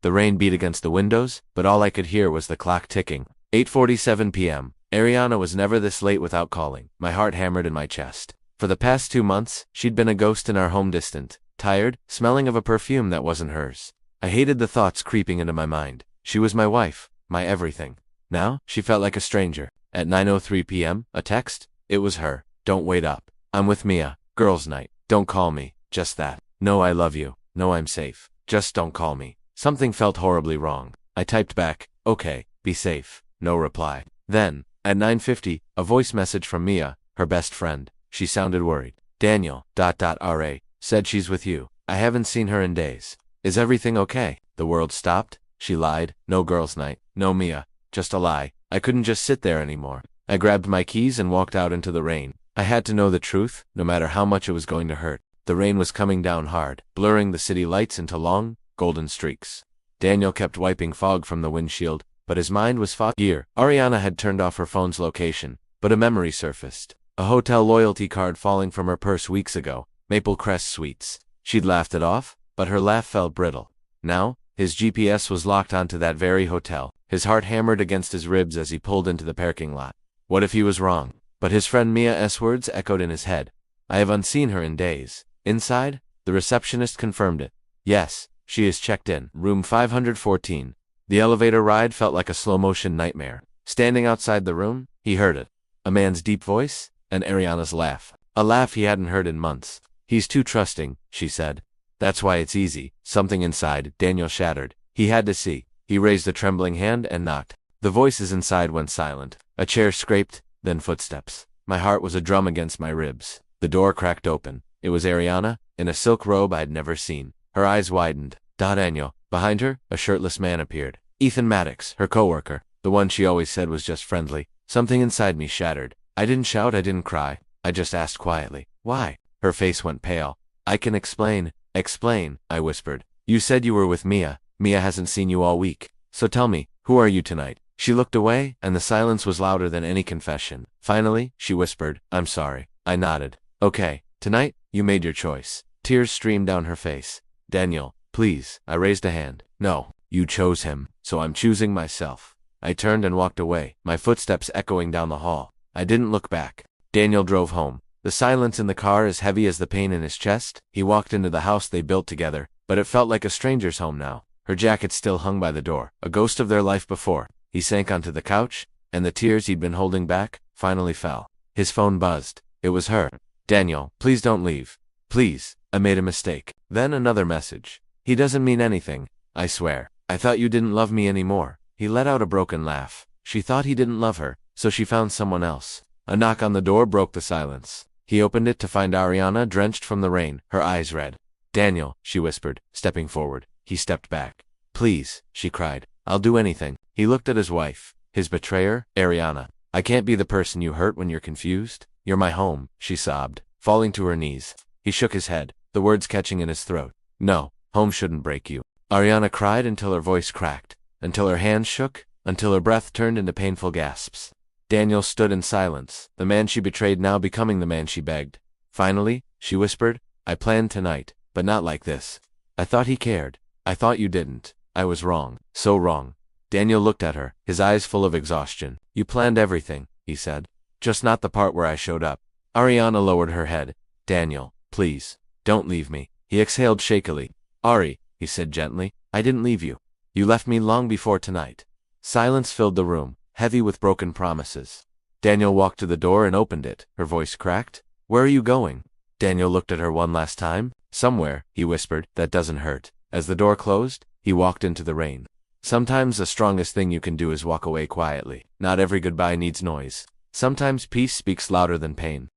The rain beat against the windows, but all I could hear was the clock ticking. 8:47 p.m. Ariana was never this late without calling. My heart hammered in my chest. For the past 2 months, she'd been a ghost in our home, distant, tired, smelling of a perfume that wasn't hers. I hated the thoughts creeping into my mind. She was my wife, my everything. Now, she felt like a stranger. At 9:03 p.m., a text. It was her. Don't wait up. I'm with Mia. Girls' night. Don't call me. Just that. No, I love you. No, I'm safe. Just don't call me. Something felt horribly wrong. I typed back, okay, be safe. No reply. Then, at 9:50, a voice message from Mia, her best friend. She sounded worried. Daniel, RA, said she's with you. I haven't seen her in days. Is everything okay? The world stopped. She lied. No girls' night. No Mia. Just a lie. I couldn't just sit there anymore. I grabbed my keys and walked out into the rain. I had to know the truth, no matter how much it was going to hurt. The rain was coming down hard, blurring the city lights into long, golden streaks. Daniel kept wiping fog from the windshield, but his mind was foggier. Ariana had turned off her phone's location, but a memory surfaced. A hotel loyalty card falling from her purse weeks ago, Maple Crest Suites. She'd laughed it off, but her laugh felt brittle. Now, his GPS was locked onto that very hotel. His heart hammered against his ribs as he pulled into the parking lot. What if he was wrong? But his friend Mia's words echoed in his head. I haven't seen her in days. Inside, the receptionist confirmed it. Yes, she is checked in. Room 514. The elevator ride felt like a slow-motion nightmare. Standing outside the room, he heard it. A man's deep voice, and Ariana's laugh. A laugh he hadn't heard in months. He's too trusting, she said. That's why it's easy. Something inside, Daniel shattered. He had to see. He raised a trembling hand and knocked. The voices inside went silent. A chair scraped, then footsteps. My heart was a drum against my ribs. The door cracked open. It was Ariana, in a silk robe I'd never seen. Her eyes widened. Daniel. Behind her, a shirtless man appeared. Ethan Maddox, her coworker, the one she always said was just friendly. Something inside me shattered. I didn't shout, I didn't cry. I just asked quietly, why? Her face went pale. I can explain. Explain, I whispered. You said you were with Mia. Mia hasn't seen you all week. So tell me, who are you tonight? She looked away, and the silence was louder than any confession. Finally, she whispered, I'm sorry. I nodded. Okay, tonight, you made your choice. Tears streamed down her face. Daniel, please. I raised a hand. No, you chose him, so I'm choosing myself. I turned and walked away, my footsteps echoing down the hall. I didn't look back. Daniel drove home. The silence in the car as heavy as the pain in his chest. He walked into the house they built together, but it felt like a stranger's home now. Her jacket still hung by the door, a ghost of their life before. He sank onto the couch, and the tears he'd been holding back finally fell. His phone buzzed. It was her. Daniel, please don't leave. Please, I made a mistake. Then another message. He doesn't mean anything, I swear. I thought you didn't love me anymore. He let out a broken laugh. She thought he didn't love her, so she found someone else. A knock on the door broke the silence. He opened it to find Ariana drenched from the rain, her eyes red. Daniel, she whispered, stepping forward. He stepped back. Please, she cried. I'll do anything. He looked at his wife, his betrayer, Ariana. I can't be the person you hurt when you're confused. You're my home, she sobbed, falling to her knees. He shook his head, the words catching in his throat. No, home shouldn't break you. Ariana cried until her voice cracked, until her hands shook, until her breath turned into painful gasps. Daniel stood in silence, the man she betrayed now becoming the man she begged. Finally, she whispered, I planned tonight, but not like this. I thought he cared. I thought you didn't. I was wrong. So wrong. Daniel looked at her, his eyes full of exhaustion. You planned everything, he said. Just not the part where I showed up. Ariana lowered her head. Daniel, please, don't leave me. He exhaled shakily. Ari, he said gently, I didn't leave you. You left me long before tonight. Silence filled the room, heavy with broken promises. Daniel walked to the door and opened it. Her voice cracked. Where are you going? Daniel looked at her one last time. Somewhere, he whispered, that doesn't hurt. As the door closed, he walked into the rain. Sometimes the strongest thing you can do is walk away quietly. Not every goodbye needs noise. Sometimes peace speaks louder than pain.